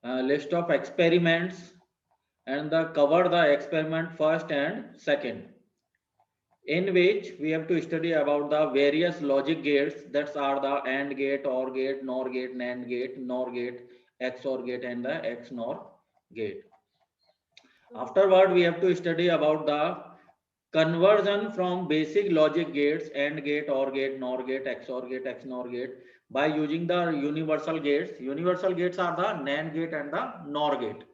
list of experiments and cover the experiment first and second, in which we have to study about the various logic gates that are the AND gate, OR gate, NOR gate, NOR gate, XOR gate, and the XNOR gate. Afterward, we have to study about the conversion from basic logic gates, AND gate, OR gate, NOR gate, XOR gate, XNOR gate, by using the universal gates. Universal gates are the NAND gate and the NOR gate.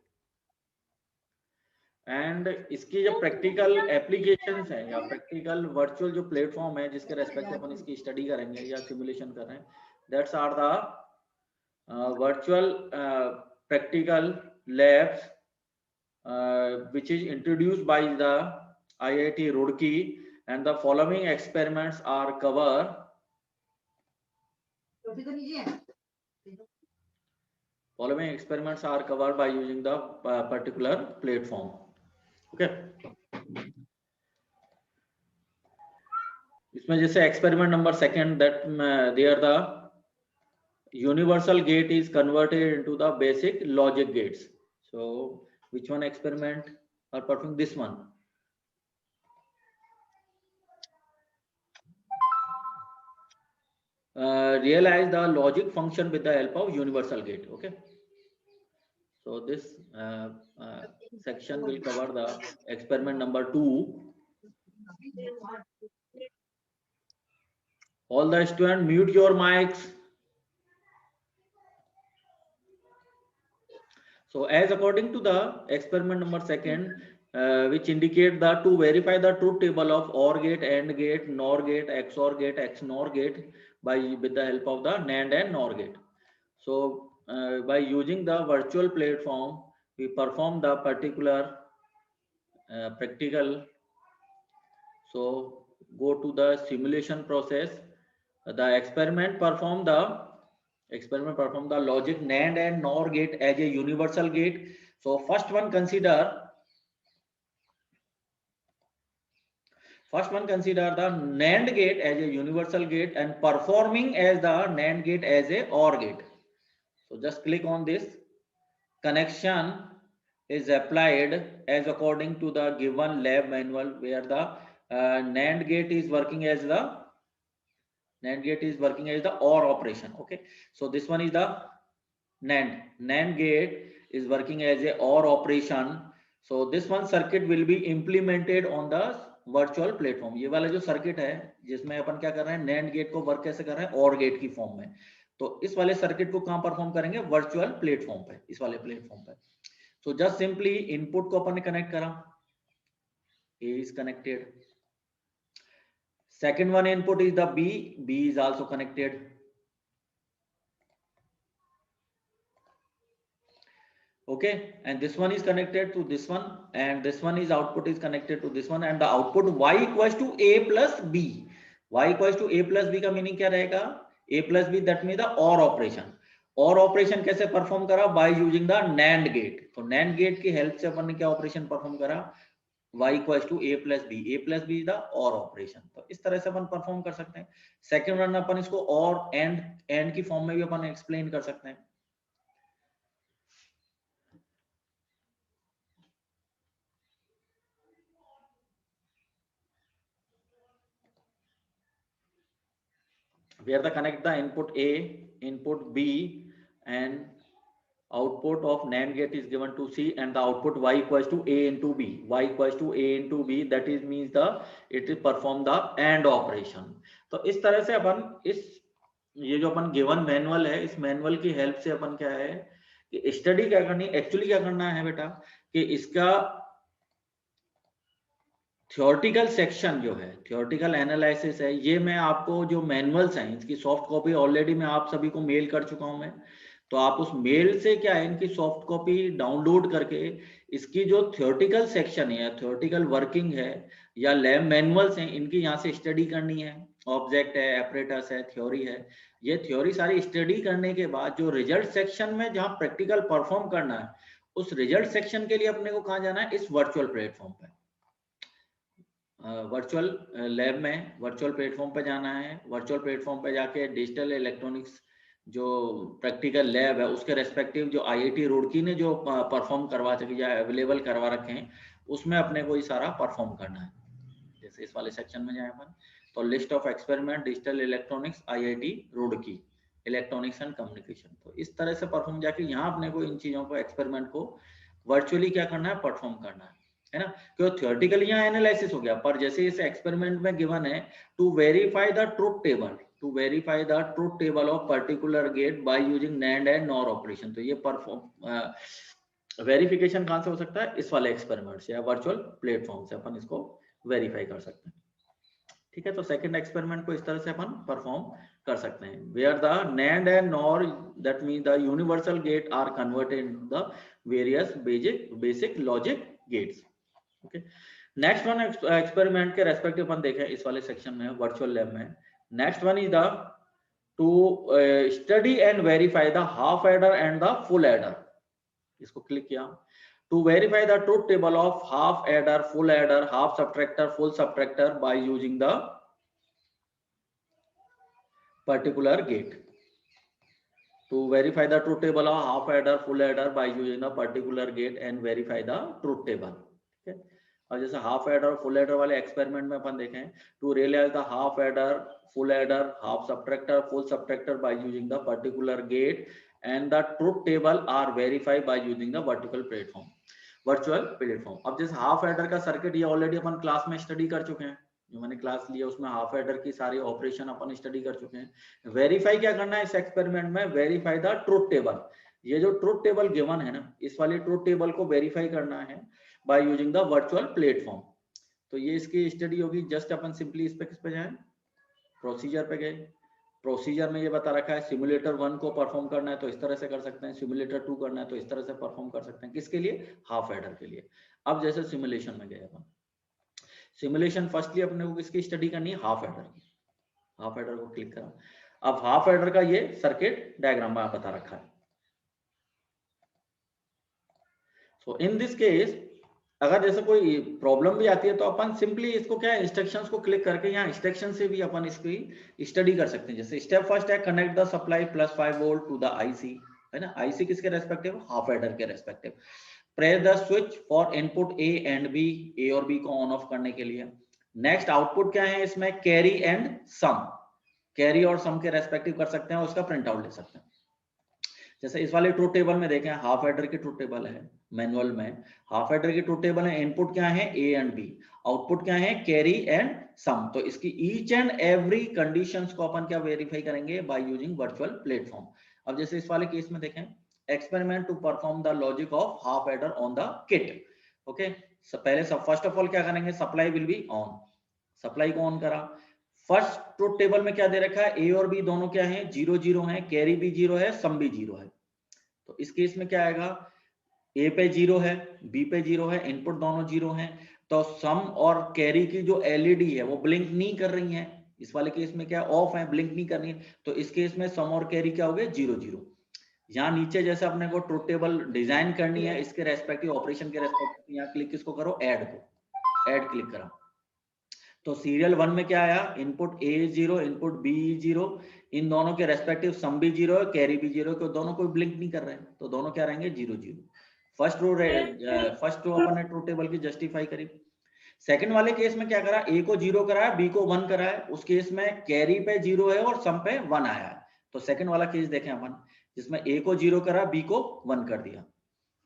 And इसकी जो practical applications हैं या practical virtual जो platform है जिसके respect अपन इसकी study करेंगे या सिमुलेशन कर रहे हैं, that's are the virtual practical labs which is introduced by the IIT Roorkee, and the following experiments are covered. Following experiments are covered by using the particular platform. Okay. इसमें जैसे experiment number second, that there the universal gate is converted into the basic logic gates. So which one experiment are performing? This one. Realize the logic function with the help of universal gate. Okay. So this section will cover the experiment number 2. All the students mute your mics. So as according to the experiment number second, which indicate the to verify the truth table of OR gate, AND gate, NOR gate, XOR gate, XNOR gate with the help of the NAND and NOR gate. So by using the virtual platform, we perform the particular practical. So go to the simulation process. The experiment perform the logic NAND and NOR gate as a universal gate. So first one consider the NAND gate as a universal gate and performing as the NAND gate as a OR gate. So just click on this. Connection is applied as according to the given lab manual, where the NAND gate is working as the OR operation. Okay, so this one is the NAND gate is working as a OR operation. So this one circuit will be implemented on the virtual platform. ये वाला जो circuit है जिसमें अपन क्या कर रहे हैं, NAND gate को वर्क कैसे कर रहे हैं, और गेट की फॉर्म में. तो इस वाले सर्किट को कहां परफॉर्म करेंगे, वर्चुअल प्लेटफॉर्म पे, इस वाले प्लेटफॉर्म पे. सो जस्ट सिंपली इनपुट को अपन ने कनेक्ट करा, A is connected. Second one input is the B is also connected. Okay, and this one is connected to this one, and this one is output is connected to this one, and the output y equals to a plus b. Y equals to a plus b का meaning क्या रहेगा, a plus b, that means the OR operation. OR operation कैसे perform करा, by using the NAND gate. तो NAND gate की help से अपन ने क्या ऑपरेशन परफॉर्म करा, y equals to a plus b. a plus b is the OR operation. तो इस तरह से अपन परफॉर्म कर सकते हैं. सेकेंड वन अपन इसको OR एंड की फॉर्म में भी अपन एक्सप्लेन कर सकते हैं. where the connect the input A, input B, and output of NAND gate is given to C, and the output y equals to A into B. Y equals to A into B, that is means it will perform the AND operation. तो इस तरह से अपन ये जो अपन given manual है, इस manual की help से अपन क्या है कि स्टडी क्या करनी, एक्चुअली क्या करना है बेटा कि इसका थियोरेटिकल सेक्शन जो है, थियोरेटिकल एनालिसिस है, ये मैं आपको जो मैनुअल्स हैं इसकी सॉफ्ट कॉपी ऑलरेडी मैं आप सभी को मेल कर चुका हूं मैं. तो आप उस मेल से क्या है इनकी सॉफ्ट कॉपी डाउनलोड करके इसकी जो थियोरेटिकल सेक्शन है, थियोरेटिकल वर्किंग है या लैब मैनुअल्स हैं, इनकी यहाँ से स्टडी करनी है. ऑब्जेक्ट है, एपरेटस है, थ्योरी है. ये थ्योरी सारी स्टडी करने के बाद जो रिजल्ट सेक्शन में जहाँ प्रैक्टिकल परफॉर्म करना है, उस रिजल्ट सेक्शन के लिए अपने को कहाँ जाना है, इस वर्चुअल प्लेटफॉर्म पे, वर्चुअल लैब में वर्चुअल प्लेटफॉर्म पे जाना है. वर्चुअल प्लेटफॉर्म पे जाके डिजिटल इलेक्ट्रॉनिक्स जो प्रैक्टिकल लैब है उसके रेस्पेक्टिव जो आईआईटी रुड़की ने जो परफॉर्म करवा सके या अवेलेबल करवा रखे हैं उसमें अपने को ये सारा परफॉर्म करना है। जैसे इस वाले सेक्शन में जाए अपन तो list of experiment digital electronics IIT Roorkee electronics and communication. तो इस तरह से परफॉर्म जाके यहाँ अपने को इन चीजों को एक्सपेरिमेंट को वर्चुअली क्या करना है, परफॉर्म करना है ना। क्योंकि थियोरेटिकली यहाँ एनालिसिस हो गया, पर जैसे इस एक्सपेरिमेंट में गिवन है to verify the truth table, to verify the truth table of particular gate by using NAND and NOR operation. तो ये परफॉर्म वेरिफिकेशन कहां से हो सकता है, इस वाले एक्सपेरिमेंट से या वर्चुअल प्लेटफॉर्म से अपन इसको वेरीफाई कर सकते हैं। ठीक है, तो सेकंड एक्सपेरिमेंट को इस तरह से अपन परफॉर्म कर सकते हैं, where the NAND and NOR that mean the universal gate are converted into the various basic logic gates. Okay, next one experiment के रेस्पेक्टिव अपन देखें इस वाले सेक्शन में वर्चुअल लैब में। Next one is the to study and verify the half adder and the full adder. इसको click किया, to verify the truth table of half adder, full adder, half subtractor, full subtractor by using the particular gate. To verify the truth table of half adder, full adder by using the particular gate and verify the truth table. Okay. अब जैसे half adder और full adder वाले experiment में अपन देखें, to realise the half adder, full adder, half subtractor, full subtractor by using the particular gate and the truth table are verified by using the virtual platform. अब जैसे half adder का circuit ये already अपन class में study कर चुके हैं, जो मैंने क्लास लिया उसमें हाफ एडर की सारी ऑपरेशन अपन स्टडी कर चुके हैं। वेरीफाई क्या करना है इस एक्सपेरिमेंट में, वेरीफाई द ट्रुथ टेबल। ये जो ट्रुथ टेबल गिवन है ना, इस वाली ट्रुथ टेबल को वेरीफाई करना है bye using the virtual platform. तो ये इसकी स्टडी होगी। जस्ट अपन सिंपली इस पे किस पे जाए, प्रोसीजर पे गए। प्रोसीजर में ये बता रखा है सिमुलेटर 1 को परफॉर्म करना है तो इस तरह से कर सकते हैं, सिमुलेटर 2 करना है तो इस तरह से परफॉर्म कर सकते हैं। किसके लिए, हाफ एडर के लिए। अब जैसे सिमुलेशन में गए अपन, सिमुलेशन फर्स्टली अपने को किसकी स्टडी करनी है, हाफ एडर की। हाफ एडर को क्लिक करा, अब हाफ एडर का ये सर्किट डायग्राम में बता रखा है। सो इन दिस केस अगर जैसे कोई प्रॉब्लम भी आती है तो अपन सिंपली इसको क्या है, इंस्ट्रक्शंस को क्लिक करके यहाँ इंस्ट्रक्शन से भी अपन इसकी स्टडी कर सकते हैं। जैसे स्टेप फर्स्ट है connect the supply +5 volt to the IC, है ना। आईसी किसके रेस्पेक्टिव, हाफ एडर के respective. Press the switch for input A and B, A और बी को ऑन ऑफ करने के लिए। नेक्स्ट आउटपुट क्या है इसमें, कैरी एंड सम, कैरी और सम के रेस्पेक्टिव कर सकते हैं और उसका प्रिंट आउट ले सकते हैं। जैसे इस वाले ट्रुथ टेबल में देखें, हाफ एडर की ट्रुथ टेबल है मैनुअल में, हाफ एडर की ट्रुथ टेबल है, इनपुट क्या है ए एंड बी, आउटपुट क्या है कैरी एंड सम। तो इसकी ईच एंड एवरी कंडीशंस को अपन क्या वेरीफाई करेंगे, बाय यूजिंग वर्चुअल प्लेटफॉर्म। अब जैसे इस वाले केस में देखें, experiment to perform the logic of half adder on the kit. Okay, पहले फर्स्ट ऑफ ऑल क्या करेंगे, supply will be on, supply को ऑन करा। फर्स्ट ट्रुथ टेबल में क्या दे रखा है, ए और बी दोनों क्या है, 0 0 है, कैरी भी 0 है, सम भी 0 है। तो इस केस में क्या आएगा, ए पे 0 है, बी पे 0 है, इनपुट दोनों 0 हैं, तो सम और कैरी की जो एलईडी है वो ब्लिंक नहीं कर रही है। इस वाले केस में क्या ऑफ है, ब्लिंक नहीं कर रही है। तो इस केस में सम और कैरी क्या हो गए, 0 0। यहाँ नीचे जैसे अपने को ट्रुथ टेबल डिजाइन करनी है इसके रेस्पेक्टिव ऑपरेशन के रेस्पेक्टिव, यहाँ क्लिक किसको करो, ऐड को, ऐड क्लिक करा। तो सीरियल 1 में क्या आया, इनपुट ए 0, इनपुट बी 0, इन दोनों के रेस्पेक्टिव सम भी 0 है, कैरी भी 0 है, दोनों कोई ब्लिंक नहीं कर रहे हैं, तो दोनों क्या रहेंगे 0 0। फर्स्ट रो अपन ने ट्रुथ टेबल की जस्टिफाई करी। सेकंड वाले केस में क्या करा, ए को 0 कराया, बी को 1 कराया, उस केस में कैरी पे 0 है और सम पे 1 आया है। तो सेकंड वाला केस देखें अपन, जिसमें ए को 0 करा, बी को 1 कर दिया।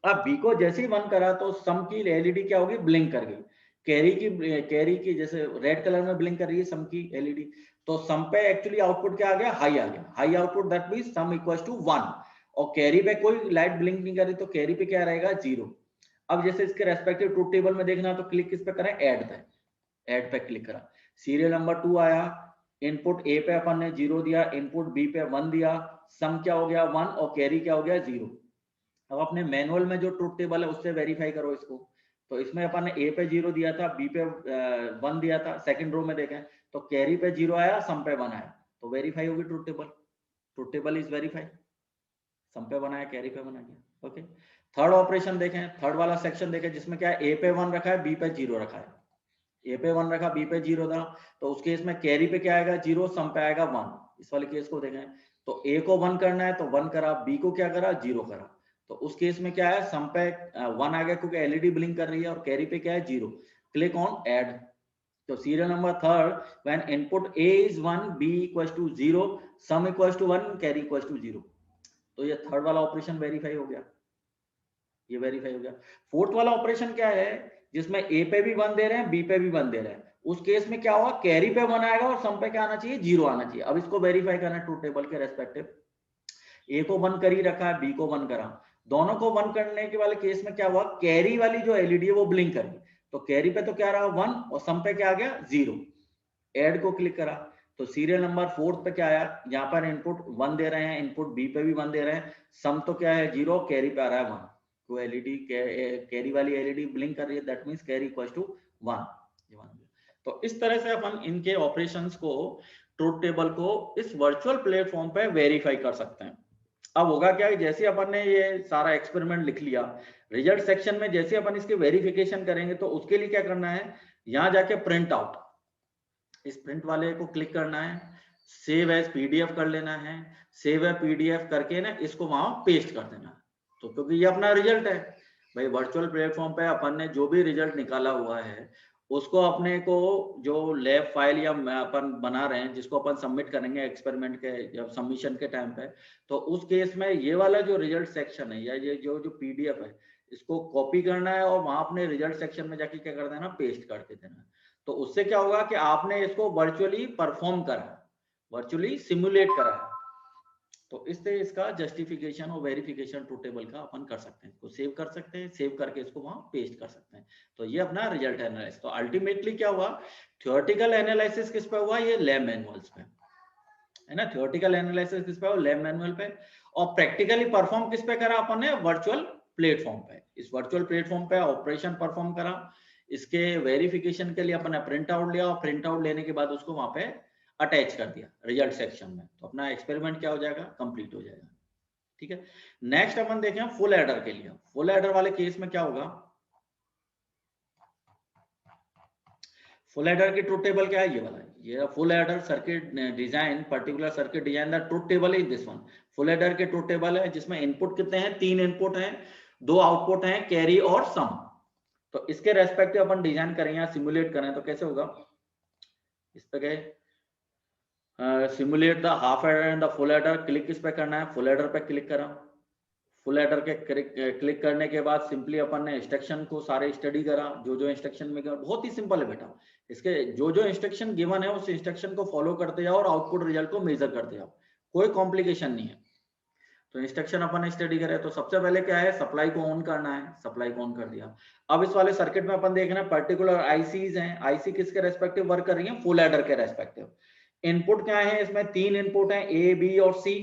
अब बी को जैसे ही 1 करा तो सम की एलईडी क्या होगी, ब्लिंक कर गई। कैरी की जैसे रेड कलर में ब्लिंक कर रही है सम की एलईडी, तो सम पे एक्चुअली आउटपुट क्या आ गया, हाई आ गया, high output, that means sum equals to 1। और कैरी पे कोई लाइट ब्लिंक नहीं कर रही, तो कैरी पे क्या रहेगा, 0। अब जैसे इसके रेस्पेक्टिव ट्रुथ टेबल में देखना तो क्लिक किस पे करें, ऐड पे, ऐड पे क्लिक करा। सीरियल नंबर 2 आया, इनपुट ए पे अपन ने 0 दिया, इनपुट बी पे 1 दिया, सम क्या हो गया 1 और कैरी क्या हो गया 0। अब अपने मैनुअल में जो ट्रुथ टेबल है उससे वेरीफाई करो इसको। तो इसमें अपन ने ए पे 0 दिया था, बी पे 1 दिया था, सेकंड रो में देखें तो कैरी पे 0 आया, सम पे 1 आया, तो वेरीफाई होगी truth table, truth table is verify, sum पे 1 आया, कैरी पे 1 आ गया। ओके, थर्ड ऑपरेशन देखें, थर्ड वाला सेक्शन देखें जिसमें क्या है, ए पे 1 रखा है, बी पे 0 रखा है, ए पे 1 रखा, बी पे 0 था, तो उस केस में कैरी पे क्या आएगा 0, सम पे आएगा 1। इस वाले केस को देखें तो ए को 1 करना है तो 1 करा, बी को क्या करा 0 करा। तो उस केस में क्या है, सम पे 1 आ गया क्योंकि एलईडी ब्लिंक कर रही है और कैरी पे क्या है 0। Click on add. तो serial number third, when input A is 1, B equals to 0, sum equals to 1, carry equals to 0। तो ये थर्ड वाला ऑपरेशन वेरीफाई हो गया, ये वेरीफाई हो गया। फोर्थ वाला ऑपरेशन क्या है, जिसमें ए पे भी 1 दे रहे हैं, बी पे भी 1 दे रहे हैं। उस केस में क्या होगा, कैरी पे 1 आएगा और सम पे क्या आना चाहिए 0 आना चाहिए। अब इसको वेरीफाई करना है ट्रूथ टेबल के रेस्पेक्टिव। ए को 1 कर ही रखा है, बी को 1 करा, दोनों को 1 करने के वाले केस में क्या हुआ, कैरी वाली जो एलईडी है वो ब्लिंक कर गई। तो कैरी पे तो क्या रहा 1 और सम पे क्या आ गया 0। ऐड को क्लिक करा तो सीरियल नंबर फोर्थ पे क्या आया, यहाँ पर इनपुट 1 दे रहे हैं, इनपुट बी पे भी 1 दे रहे हैं, सम तो क्या है 0, कैरी पे आ रहा है 1। तो एलईडी कैरी वाली एलईडी ब्लिंक कर रही है, that means carry equals to 1। तो इस तरह से अपन इनके ऑपरेशंस को, ट्रूथ टेबल को इस वर्चुअल प्लेटफॉर्म पे वेरीफाई कर सकते हैं। अब होगा क्या, जैसे अपन ने ये सारा एक्सपेरिमेंट लिख लिया, रिजल्ट सेक्शन में जैसे अपन इसके वेरिफिकेशन करेंगे तो उसके लिए क्या करना है, यहाँ जाके प्रिंट आउट, इस प्रिंट वाले को क्लिक करना है, सेव एज पीडीएफ कर लेना है, सेव एज पीडीएफ करके ना इसको वहां पेस्ट कर देना। तो क्योंकि ये अपना रिजल्ट है भाई, वर्चुअल प्लेटफॉर्म पे अपन ने जो भी रिजल्ट निकाला हुआ है उसको अपने को जो लैब फाइल या अपन बना रहे हैं, जिसको अपन सबमिट करेंगे एक्सपेरिमेंट के जब सबमिशन के टाइम पे, तो उस केस में ये वाला जो रिजल्ट सेक्शन है या ये जो पीडीएफ है, इसको कॉपी करना है और वहां अपने रिजल्ट सेक्शन में जाके क्या कर देना, पेस्ट करके देना। तो उससे क्या होगा कि आपने इसको वर्चुअली परफॉर्म करा, वर्चुअली सिमुलेट करा है। तो इससे इसका जस्टिफिकेशन और वेरिफिकेशन ट्रूथ टेबल का अपन कर सकते हैं, इसको सेव कर सकते हैं, सेव करके इसको वहां पेस्ट कर सकते हैं। तो ये अपना रिजल्ट एनालिसिस। तो अल्टीमेटली क्या हुआ, थ्योरेटिकल एनालिसिस किस पे हुआ, ये लैब मैनुअल्स पे है ना, थ्योरेटिकल एनालिसिस किस पे हुआ, लैब मैनुअल पे, और प्रैक्टिकली परफॉर्म किस पे करा अपन ने, वर्चुअल प्लेटफॉर्म पे। इस वर्चुअल प्लेटफॉर्म पे ऑपरेशन परफॉर्म करा, इसके वेरिफिकेशन के लिए अपन ने प्रिंट आउट लिया और प्रिंट आउट लेने के बाद उसको वहां पे अटैच कर दिया रिजल्ट सेक्शन में। तो अपना एक्सपेरिमेंट क्या हो जाएगा, कंप्लीट हो जाएगा। ठीक है, नेक्स्ट अपन देखें फुल एडर के लिए। फुल एडर वाले केस में क्या होगा, फुल एडर की ट्रूथ टेबल क्या है, ये वाला है, ये full adder circuit design, particular circuit design the truth table is this one. Full adder के ट्रूथ टेबल है जिसमें इनपुट कितने हैं, 3 इनपुट हैं, 2 आउटपुट हैं, कैरी और सम। तो इसके रेस्पेक्टिव अपन डिजाइन करें या सिमुलेट करें तो कैसे होगा, इस पे गए simulate the half adder and the full adder, click किस पे करना है, फुल एडर पे क्लिक करा। फुल एडर के क्लिक करने के बाद सिंपली अपन ने इंस्ट्रक्शन को सारे स्टडी करा, जो इंस्ट्रक्शन में, बहुत ही सिंपल है बेटा, इसके जो इंस्ट्रक्शन गिवन है उस इंस्ट्रक्शन को फॉलो करते जाओ और आउटपुट रिजल्ट को मेजर करते जाओ, कोई कॉम्प्लिकेशन नहीं है। तो इंस्ट्रक्शन अपन ने स्टडी करे, तो सबसे पहले क्या है, सप्लाई को ऑन करना है, सप्लाई को ऑन कर दिया। अब इस वाले सर्किट में अपन देख रहे हैं पर्टिकुलर आईसीज हैं, आईसी किसके रेस्पेक्टिव वर्क कर रही है, फुल एडर के रेस्पेक्टिव। इनपुट क्या है, इसमें 3 इनपुट हैं, ए बी और सी।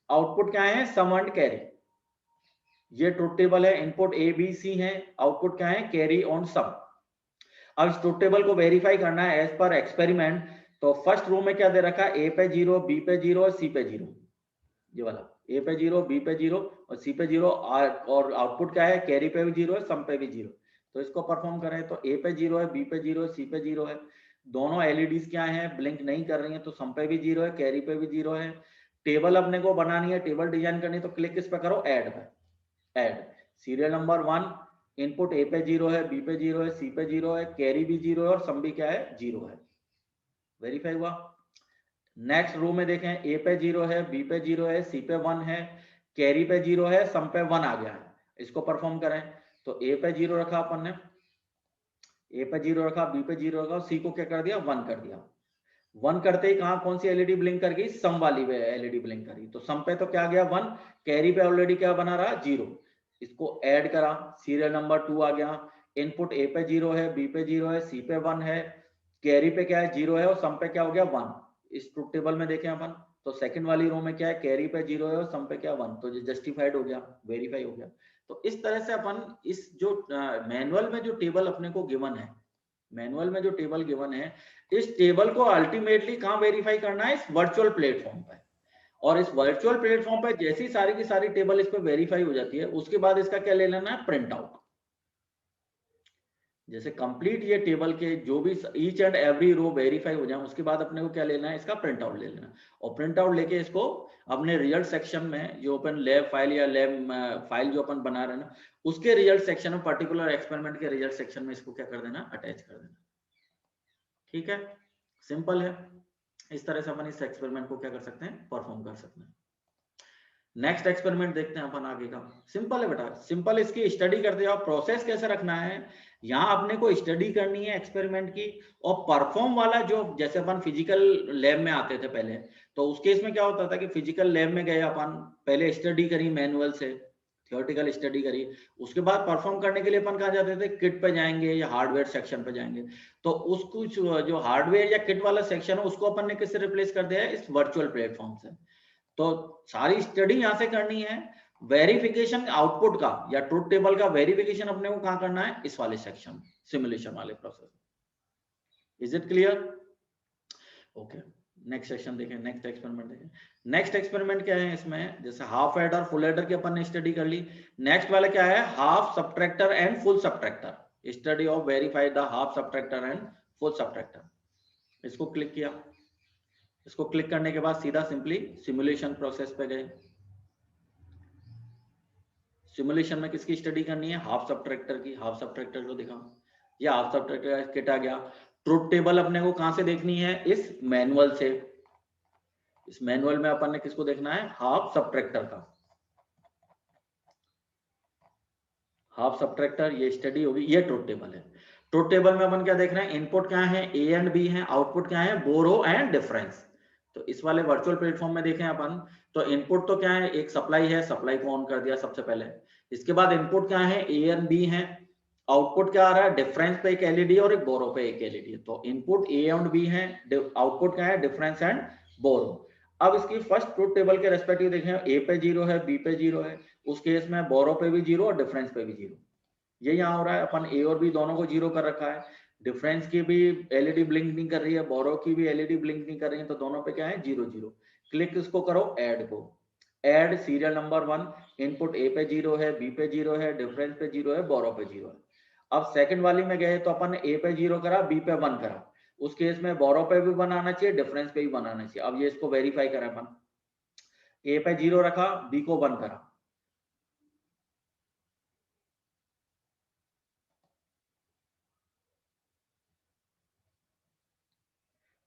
आउटपुट क्या है, सम एंड कैरी। ये ट्रूथ टेबल है, इनपुट ए बी सी है, आउटपुट क्या है, कैरी ऑन सम। अब इस ट्रूथ टेबल को वेरीफाई करना है एज पर एक्सपेरिमेंट। तो फर्स्ट रो में क्या दे रखा है, ए पे 0, बी पे 0 और सी पे 0, ये वाला ए पे 0, बी पे 0 और सी पे 0, और आउटपुट क्या है, कैरी पे भी 0 है, सम पे भी 0। तो इसको परफॉर्म करें तो ए पे 0 है, बी पे 0 है, सी पे 0 है, दोनों एलईडीज क्या है, ब्लिंक नहीं कर रही है, तो सम पे भी 0 है, कैरी पे भी 0 है। टेबल अपने को बनानी है, टेबल डिजाइन करनी है, तो क्लिक किस पे करो, ऐड पे। Add serial number 1, input A पे 0 है, बी पे 0 है, सी पे 0 है, कैरी भी 0 है और सम भी क्या है, 0 है। वेरीफाई हुआ। नेक्स्ट रो में देखें, ए पे 0 है, बी पे 0 है, सी पे 1 है, कैरी पे 0 है, सम पे 1 आ गया है। इसको परफॉर्म करें तो ए पे 0 रखा अपन ने, ए पे 0 रखा, बी पे 0 रखा, सी को क्या कर दिया, 1 कर दिया। 1 करते ही कहां कौन सी एलईडी ब्लिंक कर गई, सम वाली एलईडी ब्लिंक करी। तो सम पे तो क्या गया 1, कैरी पे ऑलरेडी क्या बना रहा 0। इसको ऐड करा, सीरियल नंबर 2 आ गया, इनपुट ए पे 0 है, बी पे 0 है, सी पे 1 है, कैरी पे क्या है 0 है और सम पे क्या हो गया 1। इस ट्रूथ टेबल में देखें अपन तो सेकंड वाली रो में क्या है, कैरी पे 0 है और सम पे क्या 1, तो जस्टिफाइड हो गया, वेरीफाई हो गया। तो इस तरह से अपन इस जो मैनुअल में जो टेबल अपने को गिवन है, मैनुअल में जो टेबल गिवन है, इस टेबल को अल्टीमेटली कहां वेरीफाई करना है, इस वर्चुअल प्लेटफॉर्म पे। और इस वर्चुअल प्लेटफॉर्म पे जैसी सारी की सारी टेबल इस पे वेरीफाई हो जाती है, उसके बाद इसका क्या ले लेना है, प्रिंट आउट। जैसे कंप्लीट ये टेबल के जो भी each and every row verify हो जाए, उसके बाद अपने को क्या लेना है, इसका प्रिंट आउट ले लेना, और प्रिंट आउट लेके इसको अपने रिजल्ट सेक्शन में जो अपन लैब फाइल या लैब फाइल जो अपन बना रहे हैं ना, उसके रिजल्ट सेक्शन में, पर्टिकुलर एक्सपेरिमेंट के रिजल्ट सेक्शन में इसको क्या कर देना, अटैच कर देना। ठीक है, सिंपल है। इस तरह से अपन इस एक्सपेरिमेंट को क्या कर सकते हैं, परफॉर्म कर सकते हैं। नेक्स्ट एक्सपेरिमेंट देखते हैं अपन आगे का। सिंपल है बेटा, सिंपल इसकी स्टडी करते जाओ। प्रोसेस कैसे रखना है, यहाँ अपने को स्टडी करनी है एक्सपेरिमेंट की, और परफॉर्म वाला जो जैसे अपन फिजिकल लैब में आते थे पहले, तो उस केस में क्या होता था कि फिजिकल लैब में गए अपन, पहले स्टडी करी मैनुअल से, थियोरेटिकल स्टडी करी, उसके बाद परफॉर्म करने के लिए अपन कहाँ जाते थे, किट पे जाएंगे या हार्डवेयर सेक्शन पे जाएंगे। तो उसको जो हार्डवेयर या किट वाला सेक्शन है उसको अपन ने किससे रिप्लेस कर दिया है, इस वर्चुअल प्लेटफॉर्म से। तो सारी स्टडी यहां से करनी है। वेरिफिकेशन आउटपुट का या ट्रुथ टेबल का वेरिफिकेशन अपने को कहां करना है, इस वाले सेक्शन, सिमुलेशन वाले process. Is it clear? Okay, next section देखें, नेक्स्ट एक्सपेरिमेंट देखें। नेक्स्ट एक्सपेरिमेंट क्या है इसमें, जैसे हाफ एडर फुल एडर की अपन ने स्टडी कर ली। नेक्स्ट वाला क्या है, half subtractor and full subtractor, study of verify the half subtractor and full subtractor. इसको क्लिक किया, इसको क्लिक करने के बाद सीधा सिंपली सिमुलेशन प्रोसेस पे गए। सिमुलेशन में किसकी स्टडी करनी है, हाफ सबट्रैक्टर की। हाफ सबट्रैक्टर को दिखाओ, ये हाफ सबट्रैक्टर किट आ गया। ट्रुथ टेबल अपने को कहां से देखनी है, इस मैनुअल से। इस मैनुअल में अपन ने किसको देखना है, हाफ सबट्रैक्टर का। हाफ सबट्रैक्टर ये स्टडी होगी, ये ट्रुथ टेबल है। ट्रुथ टेबल में अपन क्या देख रहे हैं, इनपुट क्या है, ए एंड बी है, आउटपुट क्या है, बोरो एंड डिफरेंस। तो इस वाले वर्चुअल प्लेटफॉर्म में देखें अपन, तो इनपुट तो क्या है, एक सप्लाई है, सप्लाई को ऑन कर दिया सबसे पहले। इसके बाद इनपुट क्या है, ए एंड बी है। आउटपुट क्या आ रहा है, डिफरेंस पे एक एलईडी और एक बोरो पे एक एलईडी। तो इनपुट ए एंड बी है, आउटपुट क्या है, डिफरेंस एंड बोरो। अब इसकी फर्स्ट ट्रुथ टेबल के रेस्पेक्टिव देखें, ए पे 0 है, बी पे 0 है, उस केस में बोरो पे भी 0 और डिफरेंस पे भी 0। ये यहाँ हो रहा है, अपन ए और बी दोनों को 0 कर रखा है। डिफरेंस की भी एलईडी ब्लिंक नहीं कर रही है, बोरो की भी एलईडी ब्लिंक नहीं कर रही है, तो दोनों पे क्या है, 0 0। क्लिक इसको करो, ऐड को, add serial number 1। Input A पे 0 है, बी पे 0 है, डिफरेंस पे 0 है, बोरो पे 0 है। अब सेकंड वाली में गए तो अपन ए पे 0 करा, बी पे 1 करा। उस केस में बोरो पे भी बनाना चाहिए, डिफरेंस पे भी बनाना चाहिए। अब ये इसको वेरीफाई करा अपन, ए पे 0 रखा, बी को 1 करा।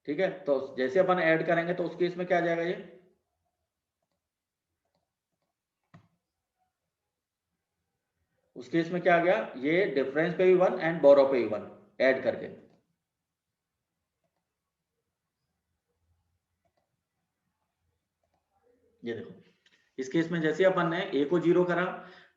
ठीक है, तो जैसे अपन ऐड करेंगे तो उस केस में क्या आ जाएगा, ये उस केस में क्या आ गया, ये डिफरेंस पे भी 1 एंड बोरो पे भी 1 ऐड करके। ये देखो, इस केस में जैसे अपन ने ए को 0 करा,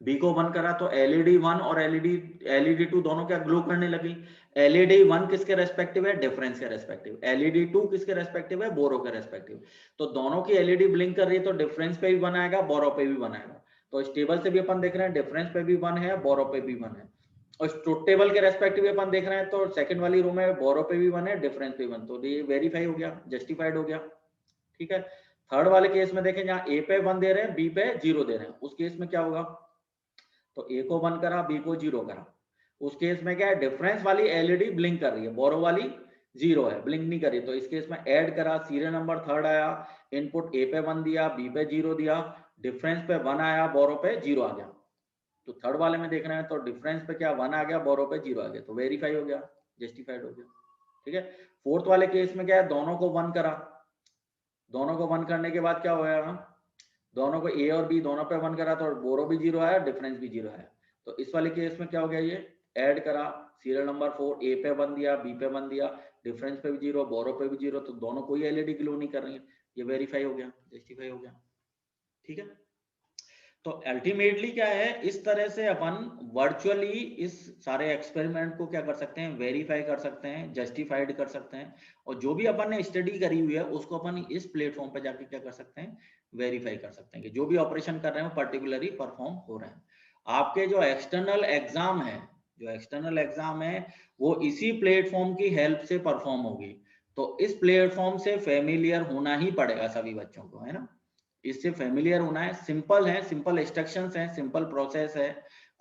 बी को 1 करा, तो एलईडी 1 और एलईडी 2 दोनों क्या ग्लो करने लगी। एलईडी 1 किसके रेस्पेक्टिव है, डिफरेंस के रेस्पेक्टिव। एलईडी 2 किसके रेस्पेक्टिव है, बोरो के रेस्पेक्टिव। तो दोनों की एलईडी ब्लिंक कर रही है, तो डिफरेंस पे भी 1 आएगा, बोरो पे भी 1 आएगा। तो इस टेबल से भी अपन देख रहे हैं, डिफरेंस पे भी 1 है, बोरो पे भी 1 है। और ट्रुथ टेबल के रेस्पेक्टिव अपन देख रहे हैं, तो सेकंड वाली रो में बोरो पे भी 1 है, डिफरेंस पे 1, तो ये वेरीफाई हो गया, जस्टिफाइड हो गया। ठीक है, थर्ड वाले केस में देखें, जहां ए पे 1 दे रहे हैं, बी पे 0 दे रहे हैं, उस केस में क्या होगा, तो ए को 1 करा, बी को 0 करा। उस केस में क्या है, डिफरेंस वाली एलईडी ब्लिंक कर रही है, बोरो वाली 0 है, ब्लिंक नहीं कर रही। तो इस केस में ऐड करा, सीरियल नंबर 3 आया, इनपुट ए पे 1 दिया, बी पे 0 दिया, डिफरेंस पे 1 आया, बोरो पे 0 आ गया। तो थर्ड वाले में देख रहे हैं, तो डिफरेंस पे क्या 1 आ गया, बोरो पे 0 आ गया, तो वेरीफाई हो गया, जस्टिफाइड हो गया। ठीक है, फोर्थ वाले केस में क्या है, दोनों को 1 करा, दोनों को 1 करने के बाद क्या होगा, दोनों को ए और बी दोनों पे 1 करा, तो बोरो भी 0 आया, डिफरेंस भी 0 आया। तो इस वाले केस में क्या हो गया, ये ऐड करा, सीरियल नंबर 4, ए पे 1 दिया, बी पे 1 दिया, डिफरेंस पे भी 0, बोरो पे भी 0, तो दोनों कोई एलईडी ग्लो नहीं कर रही है, ये वेरीफाई हो गया, जस्टिफाई हो गया। ठीक है, तो अल्टीमेटली क्या है, इस तरह से अपन वर्चुअली इस सारे एक्सपेरिमेंट को क्या कर सकते हैं, वेरीफाई कर सकते हैं, जस्टिफाइड कर सकते हैं। और जो भी अपन ने स्टडी करी हुई है उसको अपन इस प्लेटफॉर्म पे जाके क्या कर सकते हैं, वेरीफाई कर सकते हैं कि जो भी ऑपरेशन कर रहे हैं वो पर्टिकुलरली परफॉर्म हो रहे हैं। आपके जो एक्सटर्नल एग्जाम है, जो एक्सटर्नल एग्जाम है वो इसी प्लेटफॉर्म की हेल्प से परफॉर्म होगी। तो इस प्लेटफॉर्म से फेमिलियर होना ही पड़ेगा सभी बच्चों को, है ना, इससे फेमिलियर होना है। सिंपल है, सिंपल इंस्ट्रक्शंस है, सिंपल प्रोसेस है,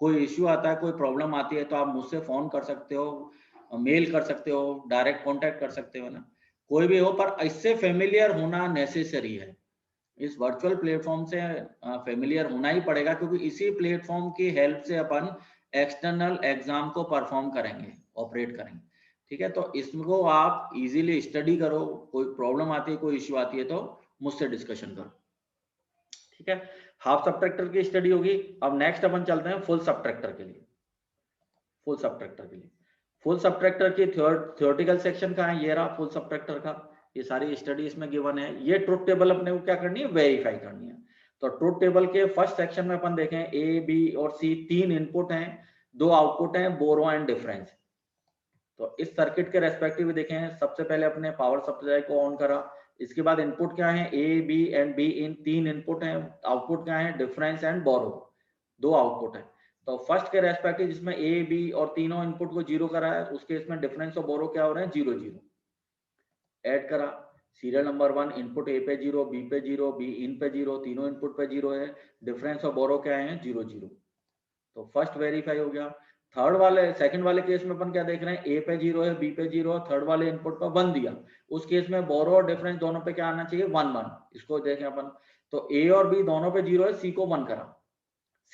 कोई इश्यू आता है, कोई प्रॉब्लम आती है तो आप मुझसे फोन कर सकते हो, मेल कर सकते हो, डायरेक्ट कांटेक्ट कर सकते हो ना, कोई भी हो, पर इससे फेमिलियर होना नेसेसरी है। इस वर्चुअल प्लेटफॉर्म से फेमिलियर होना ही पड़ेगा, क्योंकि इसी प्लेटफॉर्म की हेल्प से अपन एक्सटर्नल एग्जाम को परफॉर्म करेंगे, ऑपरेट करेंगे। ठीक है, तो इसको आप इजीली स्टडी करो, कोई प्रॉब्लम आती है, कोई इश्यू आती है तो मुझसे डिस्कशन करो। ठीक है, हाफ सबट्रैक्टर की स्टडी होगी। अब नेक्स्ट अपन चलते हैं फुल सबट्रैक्टर के लिए। फुल सबट्रैक्टर के लिए, फुल सबट्रैक्टर की थ्योरेटिकल सेक्शन का है, ये रहा फुल सबट्रैक्टर का, ये सारी स्टडी इसमें गिवन है। ये ट्रुथ टेबल अपने को क्या करनी है, वेरीफाई करनी है। तो ट्रुथ टेबल के फर्स्ट सेक्शन में अपन देखें, ए बी और सी 3 इनपुट हैं, 2 आउटपुट हैं, बोरो एंड डिफरेंस। तो इस सर्किट के रेस्पेक्टिव देखें, सबसे पहले अपने पावर सप्लाई को ऑन करा, इसके बाद इनपुट क्या है, ए बी एंड बी, इन 3 इनपुट हैं, आउटपुट क्या है, डिफरेंस एंड बोरो, 2 आउटपुट है। तो फर्स्ट के रेस्पेक्टिव जिसमें ए बी और तीनों इनपुट को 0 करा है, उसके इसमें डिफरेंस और बोरो क्या हो रहे हैं, 0 0 ऐड करा। सीरियल नंबर 1 इनपुट ए पे 0, बी पे 0, बी इन पे 0, तीनों इनपुट पे 0 है, डिफरेंस और बोरो क्या है, 0 0। तो फर्स्ट वेरीफाई हो गया। थर्ड वाले, सेकंड वाले केस में अपन क्या देख रहे हैं, ए पे 0 है, बी पे 0, थर्ड वाले इनपुट पर 1 दिया, उस केस में बोरो और डिफरेंस दोनों पे क्या आना चाहिए, 1 1। इसको देखें अपन, तो ए और बी दोनों पे 0 है, सी को 1 करा,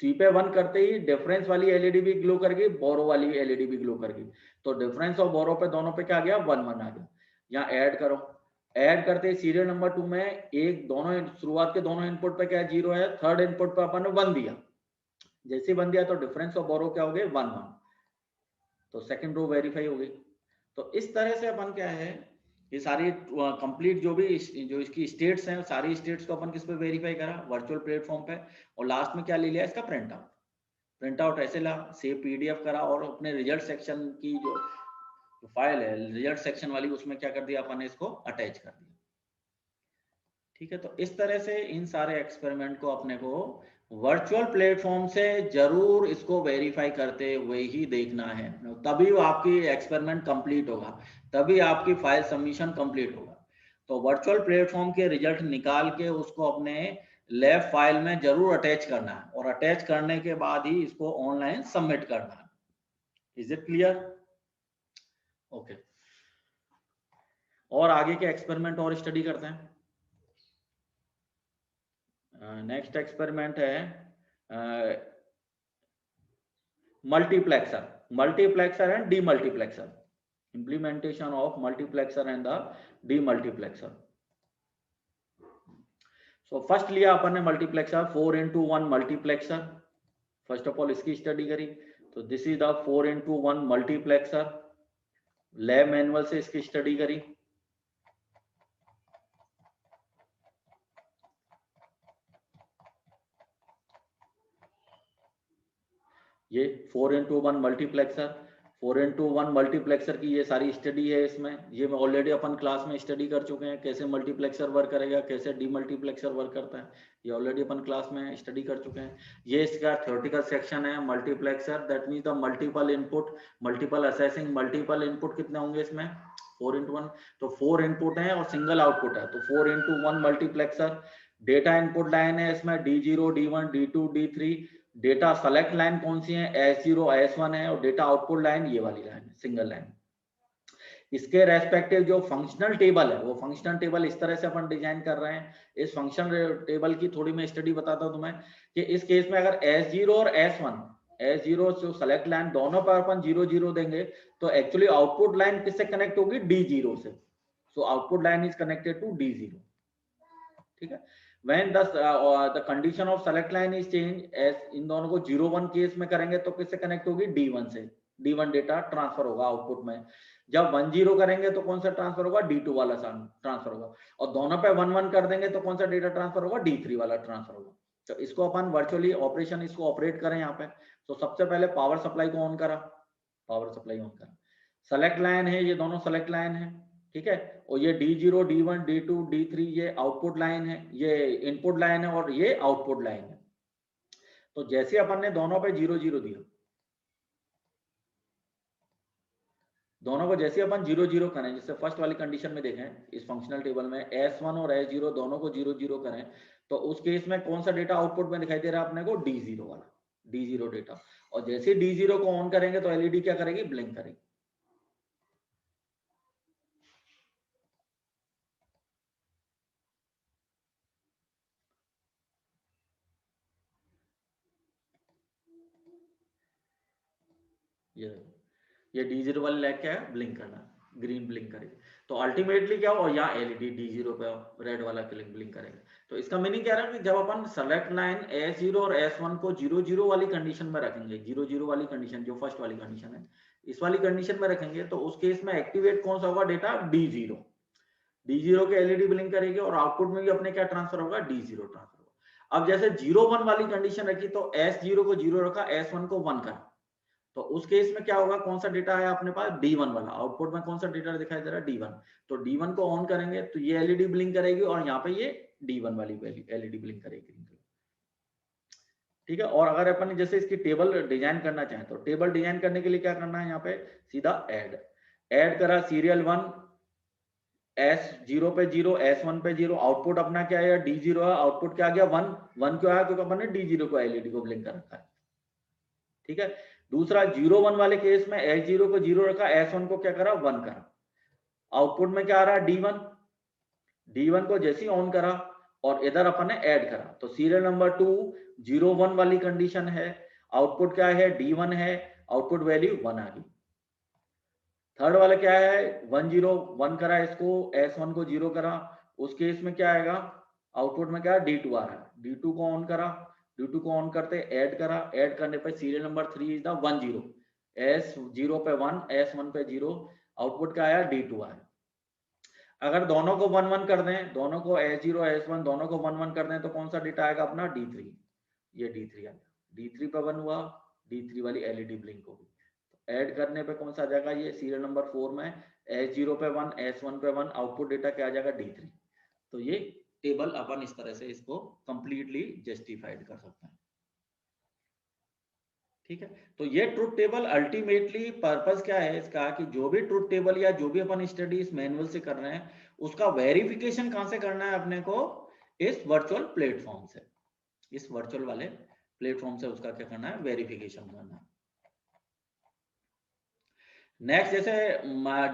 सी पे 1 करते ही डिफरेंस वाली एलईडी भी ग्लो कर गई, बोरो वाली एलईडी भी ग्लो कर गई। तो डिफरेंस और बोरो पे दोनों पे क्या आ गया, 1 1 आ गया। यहाँ ऐड करो, ऐड करते ही सीरियल नंबर 2 में एक दोनों शुरुआत के दोनों इनपुट पे क्या 0 है, थर्ड इनपुट पे अपन ने 1 दिया, जैसे 1 दिया तो डिफरेंस और बोरो क्या हो गए, 1 1। तो सेकंड रो वेरीफाई हो गई। तो इस तरह से अपन क्या है, ये सारी कंप्लीट जो भी जो इसकी स्टेट्स हैं, सारी स्टेट्स को अपन किस पे वेरीफाई करा, वर्चुअल प्लेटफॉर्म पे, और लास्ट में क्या ले लिया, इसका प्रिंट आउट। प्रिंट आउट ऐसे ला, सेव पीडीएफ करा, और अपने रिजल्ट सेक्शन की जो फाइल है रिजल्ट सेक्शन वाली, उसमें क्या कर दिया अपन ने, इसको अटैच कर दिया। ठीक है, तो इस तरह से इन सारे एक्सपेरिमेंट को अपने को वर्चुअल प्लेटफॉर्म से जरूर इसको वेरीफाई करते हुए ही देखना है, तभी आपकी एक्सपेरिमेंट कंप्लीट होगा, तभी आपकी फाइल सबमिशन कंप्लीट होगा। तो वर्चुअल प्लेटफॉर्म के रिजल्ट निकाल के उसको अपने लैब फाइल में जरूर अटैच करना है, और अटैच करने के बाद ही इसको ऑनलाइन सबमिट करना है। Is it clear? ओके, और आगे के एक्सपेरिमेंट और स्टडी करते हैं। नेक्स्ट एक्सपेरिमेंट है multiplexer and demultiplexer, implementation of multiplexer and the demultiplexer. So first लिया अपन ने multiplexer, 4x1 multiplexer. First of all इसकी स्टडी करी, तो this is the 4x1 multiplexer. Lab manual से इसकी स्टडी करी। ये 4x1 मल्टीप्लेक्सर, 4x1 मल्टीप्लेक्सर की ये सारी स्टडी है इसमें। ये मैं ऑलरेडी अपन क्लास में स्टडी कर चुके हैं, कैसे मल्टीप्लेक्सर वर्क करेगा, कैसे डीमल्टीप्लेक्सर वर्क करता है, ये ऑलरेडी अपन क्लास में स्टडी कर चुके हैं। ये इसका थ्योरेटिकल सेक्शन है, multiplexer, that means the multiple input, multiple assessing. Multiple input कितने होंगे इसमें, 4x1, तो 4 इनपुट है और सिंगल आउटपुट है, तो 4x1 multiplexer. Data input line है इसमें D0, D1, D2, D3। Data select line कौन सी है, S0, S1 है, और डेटा आउटपुट लाइन ये वाली लाइन, सिंगल लाइन। इसके रेस्पेक्टिव जो फंक्शनल टेबल है, वो फंक्शनल टेबल इस तरह से अपन डिजाइन कर रहे हैं। इस फंक्शनल टेबल की थोड़ी मैं स्टडी बताता हूं तुम्हें, कि इस केस में अगर S0 और S0 जो सेलेक्ट लाइन दोनों पर अपन 0 0 देंगे, तो एक्चुअली आउटपुट लाइन किससे कनेक्ट होगी, D0 से। So output line is connected to D0। ठीक है, when the condition of select line is changed, as इन दोनों को 0 1 केस में करेंगे तो किससे कनेक्ट होगी, D1 से। D1 डेटा ट्रांसफर होगा आउटपुट में। जब 1 0 करेंगे तो कौन सा ट्रांसफर होगा, D2 वाला ट्रांसफर होगा। और दोनों पे 1 1 कर देंगे तो कौन सा डेटा ट्रांसफर होगा, D3 वाला ट्रांसफर होगा। तो इसको अपन वर्चुअली ऑपरेशन इसको ऑपरेट करें यहाँ पे। तो सबसे पहले पावर सप्लाई को ऑन करा, पावर सप्लाई ऑन करा, सेलेक्ट लाइन है, ये दोनों सेलेक्ट लाइन है। ठीक है, और ये D0, D1, D2, D3 ये आउटपुट लाइन है, ये इनपुट लाइन है, और ये आउटपुट लाइन है। तो जैसे अपन ने दोनों पे 0 0 दिया, दोनों को जैसे अपन 0 0 करें, जैसे फर्स्ट वाली कंडीशन में देखें इस फंक्शनल टेबल में S1 और S0 दोनों को 0 0 करें, तो उस केस में कौन सा डेटा आउटपुट में दिखाई दे रहा है अपने को, D0 वाला। D0 डेटा, और जैसे D0 को ऑन करेंगे तो एलईडी क्या करेगी, ब्लिंक करेगी। ये D0 वाली लाइट क्या है, ब्लिंक करना, ग्रीन ब्लिंक करेगी। तो अल्टीमेटली क्या हो, यहाँ एलईडी D0 पे रेड वाला ब्लिंक करेगा। तो इसका मीनिंग क्या है कि जब अपन सेलेक्ट लाइन S0 और S1 को 0 वाली कंडीशन में रखेंगे, 0 वाली कंडीशन जो फर्स्ट वाली कंडीशन है, इस वाली कंडीशन में रखेंगे, तो उस केस में एक्टिवेट कौन सा होगा डेटा, D0 के एलईडी ब्लिंक करेगी और आउटपुट में भी अपने क्या ट्रांसफर होगा, D0 ट्रांसफर होगा। अब जैसे 0 1 वाली कंडीशन रखी तो S0 को 0 रखा, S1 को 1 करा, तो उस केस में क्या होगा, कौन सा डेटा है अपने पास, D1 वाला, आउटपुट में कौन सा डेटा दिखाई दे रहा है, D1। तो D1 को ऑन करेंगे तो ये एलईडी ब्लिंक करेगी और यहाँ पे ये D1 वाली एलईडी ब्लिंक करेगी। ठीक है, और अगर अपन जैसे इसकी टेबल डिजाइन करना चाहें तो टेबल डिजाइन करने के लिए क्या करना है, यहाँ पे सीधा ऐड करा, सीरियल 1 S0 पे 0, S1 पे 0, आउटपुट अपना क्या है, D0 है, आउटपुट क्या आ गया, 1 क्यों आया, क्योंकि अपन ने D0 को एलईडी को ब्लिंक कर रखा है। ठीक है, दूसरा 0 1 वाले केस में S0 को 0 रखा, S1 को क्या करा, 1 करा, आउटपुट में क्या आ रहा है, D1 को जैसे ही ऑन करा और इधर अपन ने ऐड करा, तो सीरियल नंबर 2 0 1 वाली कंडीशन है, आउटपुट क्या है, D1 है, आउटपुट वैल्यू 1 आ गई। थर्ड वाला क्या है, 1 0 1 करा, इसको S1 को 0 करा, उस केस में क्या आएगा, आउटपुट में क्या है, D2 आ रहा है, D2 को ऑन करा, D2 को ऑन करते ऐड करा, ऐड करने पे serial number 3 is the 1 0, S0 पे 1, S1 पे 0, आउटपुट क्या आया, D2 आया। अगर दोनों को 1 1 कर दें, दोनों को S0 S1 दोनों को 1 1 कर दें, तो कौन सा डेटा आएगा अपना, D3, ये D3 आ गया, D3 पे 1 हुआ, D3 वाली एलईडी ब्लिंक होगी। ऐड करने पे कौन सा आ जाएगा, ये सीरियल नंबर 4 में S0 पे 1, S1 पे 1, आउटपुट डेटा क्या आ जाएगा, D3। तो ये टेबल अपन इस तरह से इसको कंप्लीटली जस्टिफाइड कर सकते हैं। ठीक है, तो ये ट्रुथ टेबल अल्टीमेटली पर्पस क्या है इसका, कि जो भी ट्रुथ टेबल या जो भी अपन स्टडी इस मैनुअल से कर रहे हैं, उसका वेरिफिकेशन कहां से करना है अपने को, इस वर्चुअल प्लेटफॉर्म से, इस वर्चुअल वाले प्लेटफॉर्म से उसका क्या करना है, वेरिफिकेशन करना है। नेक्स्ट जैसे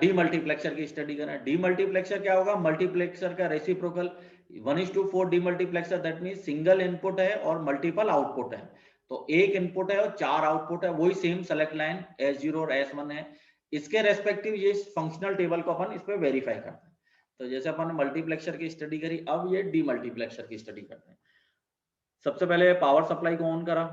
डीमल्टीप्लेक्सर की स्टडी करें, डीमल्टीप्लेक्सर क्या होगा, मल्टीप्लेक्सर का reciprocal 1:4 demultiplexer, that means single input है और मल्टीपल आउटपुट है, तो एक इनपुट है और 4 आउटपुट है, वही सेम सेलेक्ट लाइन S0 और S1 है, इसके रेस्पेक्टिव ये फंक्शनल टेबल को अपन इस पे वेरीफाई करते हैं। तो जैसे अपन मल्टीप्लेक्सर की स्टडी करी, अब ये डीमल्टीप्लेक्सर की स्टडी करते हैं। सबसे पहले पावर सप्लाई को ऑन करा,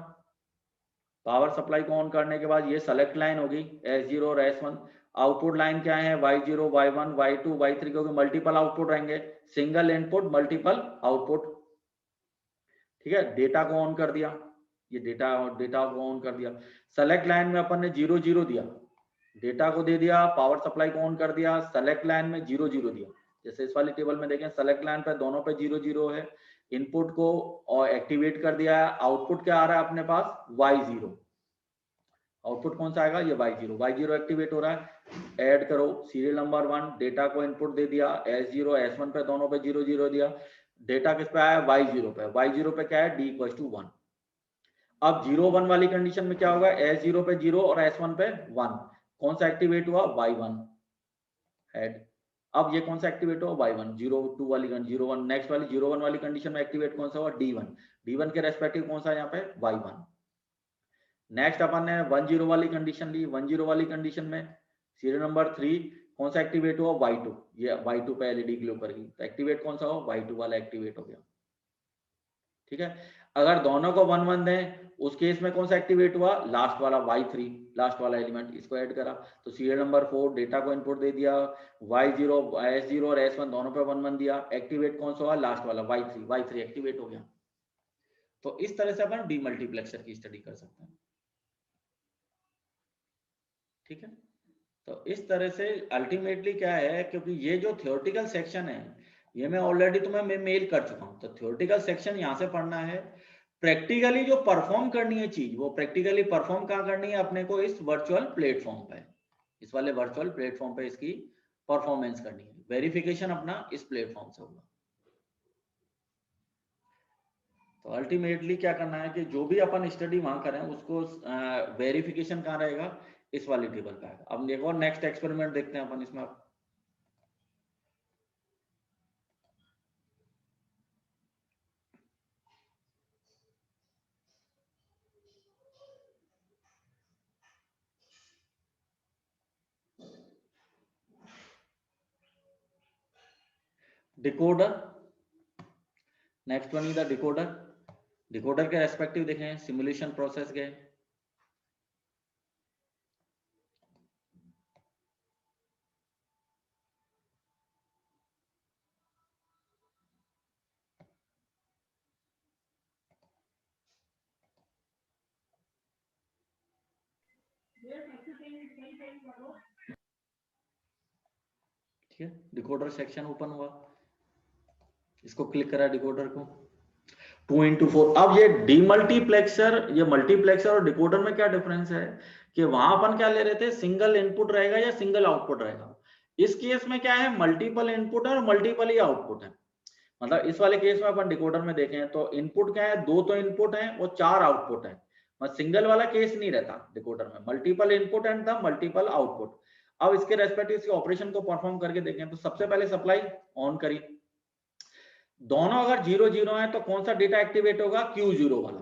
पावर सप्लाई को ऑन करने के बाद ये सेलेक्ट लाइन होगी S0 और S1, आउटपुट लाइन क्या है, Y0 Y1 Y2 Y3, क्योंकि मल्टीपल आउटपुट रहेंगे, सिंगल इनपुट मल्टीपल आउटपुट। ठीक है, डेटा को ऑन कर दिया, ये डेटा को ऑन कर दिया, सेलेक्ट लाइन में अपन ने 0 0 दिया, डेटा को दे दिया, पावर सप्लाई को ऑन कर दिया, सेलेक्ट लाइन में 0 0 दिया। जैसे इस वाली टेबल में देखें, सेलेक्ट लाइन पे दोनों पे 0 0 है, इनपुट को और एक्टिवेट कर दिया है, आउटपुट क्या आ रहा है अपने पास, Y0, आउटपुट कौन सा आएगा, ये Y0 एक्टिवेट हो रहा है। ऐड करो, सीरियल नंबर 1, डेटा को इनपुट दे दिया, S0 S1 पे दोनों पे 0 0 दिया, डेटा किस पे आया, Y0 पे, Y0 पे क्या है, D=1। अब 0 1 वाली कंडीशन में क्या होगा, S0 पे 0 और S1 पे 1, कौन सा एक्टिवेट हुआ, Y1 हेड। अब ये कौन सा एक्टिवेट हुआ, Y1, 0 2 वाली 0 1, नेक्स्ट वाली 0 1 वाली कंडीशन में एक्टिवेट कौन सा हुआ, D1 के रेस्पेक्टिव कौन सा यहाँ पे, Y1। नेक्स्ट अपन ने 1 0 वाली कंडीशन ली, 1 0 वाली कंडीशन में सीरियल नंबर 3 कौन सा एक्टिवेट हुआ, Y2, ये Y2 पे एलईडी ग्लो करेगी, तो एक्टिवेट कौन सा हो, Y2 वाला एक्टिवेट हो गया। ठीक है, अगर दोनों को 1 1 दें, उस केस में कौन सा एक्टिवेट हुआ, लास्ट वाला Y3, लास्ट वाला एलिमेंट, इसको ऐड करा, तो सीरियल नंबर 4 डेटा को इनपुट दे दिया, Y0 S0 और S1 दोनों पे 1 1 दिया, एक्टिवेट कौन सा हुआ, लास्ट वाला Y3 एक्टिवेट हो गया। तो इस तरह से अपन डीमल्टीप्लेक्सर की स्टडी कर सकते हैं। ठीक है, तो इस तरह से अल्टीमेटली क्या है, क्योंकि ये जो थ्योरेटिकल सेक्शन है ये मैं ऑलरेडी तुम्हें मेल कर चुका हूं, तो थ्योरेटिकल सेक्शन यहाँ से पढ़ना है, प्रैक्टिकली जो परफॉर्म करनी है चीज, वो प्रैक्टिकली परफॉर्म कहाँ करनी है अपने को, इस वर्चुअल प्लेटफॉर्म पे, इस वाले वर्चुअल प्लेटफॉर्म पे इसकी परफॉर्मेंस करनी है, वेरिफिकेशन अपना इस प्लेटफॉर्म से होगा। तो अल्टीमेटली क्या करना है कि जो भी अपन स्टडी वहां करें उसको वेरिफिकेशन कहाँ रहेगा, इस वाली टेबल पे आएगा। अब देखो नेक्स्ट एक्सपेरिमेंट देखते हैं अपन इसमें। Decoder, next one is the decoder. Decoder के रेस्पेक्टिव देखें, सिमुलेशन प्रोसेस गए, ठीक है। डिकोडर सेक्शन ओपन हुआ, इसको क्लिक करा डिकोडर को, 2x4। अब ये डीमल्टीप्लेक्सर, ये मल्टीप्लेक्सर और डिकोडर में क्या डिफरेंस है कि वहां अपन क्या ले रहे थे, सिंगल इनपुट रहेगा या सिंगल आउटपुट रहेगा। इस केस में क्या है, मल्टीपल इनपुट और मल्टीपल ही आउटपुट है। मतलब इस वाले केस में अपन डिकोडर में देखें तो इनपुट क्या है, 2 तो इनपुट है और 4 आउटपुट है। मतलब सिंगल वाला केस नहीं रहता डिकोडर में, multiple input and the multiple output. अब इसके रेस्पेक्टिव इसके ऑपरेशन को परफॉर्म करके देखें तो सबसे पहले सप्लाई ऑन करी, दोनों अगर 0 0 है तो कौन सा डेटा एक्टिवेट होगा, Q0 वाला।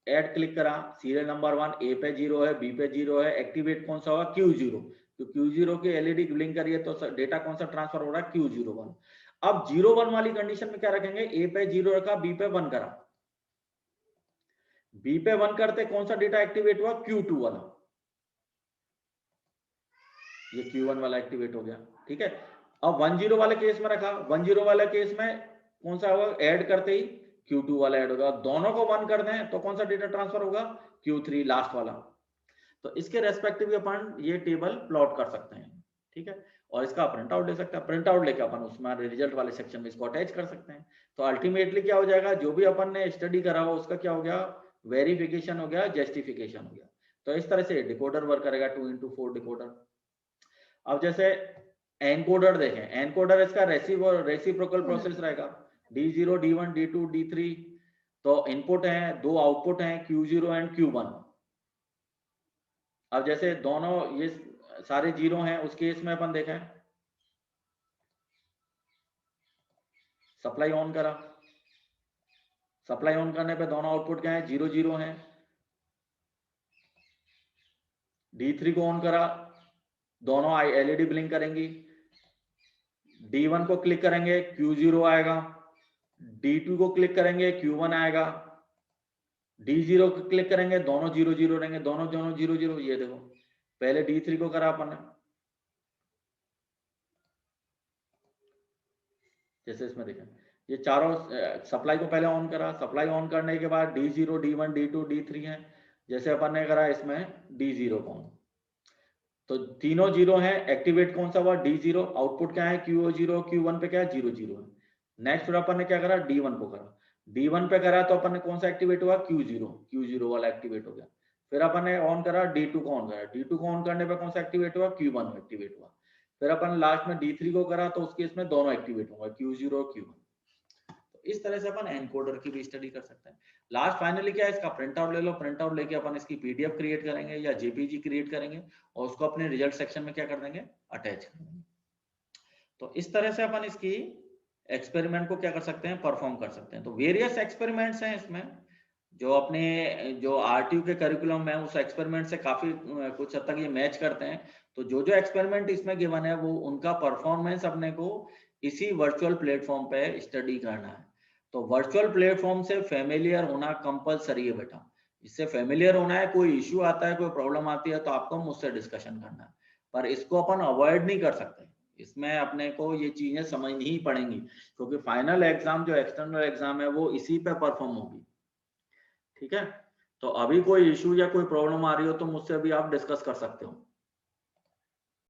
ऐड क्लिक करा, सीरियल नंबर 1 ए पे 0 है, बी पे 0 है, एक्टिवेट कौन सा होगा, Q0। तो Q0 की एलईडी ब्लिंक करिए तो डेटा कौन सा ट्रांसफर हो रहा है, Q0 वाला। अब 0 1 वाली कंडीशन में क्या रखेंगे, ए पे 0 रखा, बी पे 1 करा, बी पे 1 करते कौन सा डेटा एक्टिवेट हुआ, Q2 वाला, ये Q1 वाला एक्टिवेट हो गया। ठीक है। अब 1 0 वाले केस में रखा, 1 0 वाले केस में कौन सा होगा, ऐड करते ही Q2 वाला ऐड होगा, दोनों को 1 कर दें तो कौन सा डेटा ट्रांसफर होगा, Q3 लास्ट वाला। तो इसके रेस्पेक्टिव अपन ये टेबल प्लॉट कर सकते हैं। ठीक है। और इसका प्रिंट आउट ले सकते हैं, प्रिंट आउट लेके अपन उसमें रिजल्ट वाले सेक्शन में इसको अटैच कर सकते हैं। तो अल्टीमेटली क्या हो जाएगा, जो भी अपन ने स्टडी करा हो उसका क्या हो गया, वेरिफिकेशन हो गया, जस्टिफिकेशन हो गया। तो इस तरह से डिकोडर वर्क करेगा, 2x4 डिकोडर। अब जैसे एनकोडर देखें, एनकोडर इसका रेसिप्रोकल प्रोसेस रहेगा, D0 D1 D2 D3। तो इनपुट है, 2 आउटपुट हैं, Q0 एंड Q1। अब जैसे दोनों ये सारे 0 हैं, उस केस में अपन देखें, सप्लाई ऑन करा, सप्लाई ऑन करने पे दोनों आउटपुट क्या है, 0 0 हैं। D3 को ऑन करा, दोनों एलईडी ब्लिंक करेंगी। D1 को क्लिक करेंगे, Q0 आएगा। D2 को क्लिक करेंगे, Q1 आएगा। D0 को क्लिक करेंगे, दोनों 0 0 रहेंगे, दोनों 0 0। ये देखो पहले D3 को करा अपन ने, जैसे इसमें देखें ये चारों सप्लाई को पहले ऑन करा, सप्लाई ऑन करने के बाद D0 D1 D2 D3 है, जैसे अपन ने करा इसमें D0 को ऑन, तो तीनों 0 हैं, एक्टिवेट कौन सा हुआ, D0। आउटपुट क्या है, Q0, Q1 पे क्या है, 0 0 है। नेक्स्ट फिर अपन ने क्या करा, D1 को करा, D1 पे करा तो अपन ने कौन सा एक्टिवेट हुआ, Q0 वाला एक्टिवेट हो गया। फिर अपन ने ऑन करा, D2 को ऑन करा, D2 को ऑन करने पे कौन सा एक्टिवेट हुआ, Q1 एक्टिवेट हुआ। फिर अपन लास्ट में D3 को करा तो उसके इसमें दोनों एक्टिवेट होंगे, Q0 और Q1। तो इस तरह से अपन एनकोडर की भी स्टडी कर सकते हैं। लास्ट फाइनली क्या है, इसका प्रिंट आउट ले लो, प्रिंट आउट लेके अपन इसकी PDF क्रिएट करेंगे या JPG क्रिएट करेंगे और उसको अपने रिजल्ट सेक्शन में क्या कर देंगे, अटैच कर देंगे। तो इस तरह से अपन इसकी एक्सपेरिमेंट को क्या कर सकते हैं, परफॉर्म कर सकते हैं। तो वेरियस एक्सपेरिमेंट्स हैं इसमें, जो अपने जो RTU के करिकुलम में उस एक्सपेरिमेंट से काफी कुछ हद तक ये मैच करते हैं। तो जो जो एक्सपेरिमेंट इसमें गिवन है वो उनका परफॉर्मेंस अपने को इसी वर्चुअल प्लेटफॉर्म पे स्टडी करना है। तो वर्चुअल प्लेटफॉर्म से फेमिलियर होना कंपलसरी है बेटा, इससे फेमिलियर होना है। कोई इश्यू आता है, कोई प्रॉब्लम आती है तो आपको मुझसे डिस्कशन करना है, पर इसको अपन अवॉइड नहीं कर सकते। इसमें अपने को ये चीजें समझनी ही पड़ेंगी, क्योंकि फाइनल एग्जाम जो एक्सटर्नल एग्जाम है वो इसी पे परफॉर्म होगी। ठीक है। तो अभी कोई इशू या कोई प्रॉब्लम आ रही हो तो मुझसे अभी आप डिस्कस कर सकते हो।